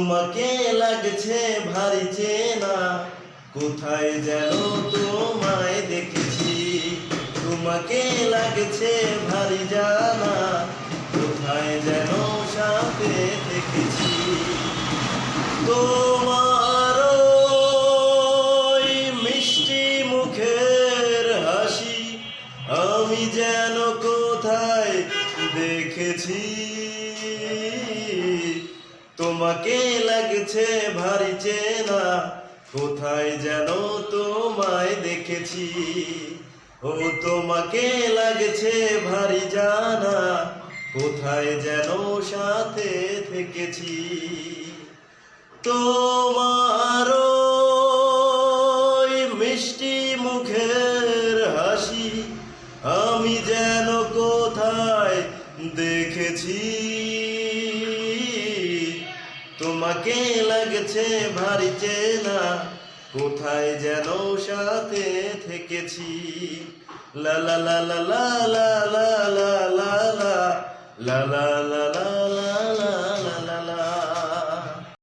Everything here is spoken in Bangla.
তোমাকে লাগছে ভারী চেনা, কোথায় যেন তোমায় দেখেছি। তোমাকে লাগছে ভারী জানা, কোথায় যেন সাথে দেখেছি। তোমার ওই মিষ্টি মুখের হাসি আমি যেন কোথায় দেখেছি। তোমাকে লাগছে ভারী চেনা, কোথায় যেন তোমায় দেখেছি। ও তোমাকে লাগছে ভারী জানা, কোথায় যেন সাথে থেকেছি। তোমার ওই মিষ্টি মুখের হাসি আমি যেন কোথায় দেখেছি। তোমাকে লাগছে ভারী চেনা, কোথায় যেন সাথে থেকেছি। লা লা লা লা লা লা লা লা লা লা লা লা লা লা।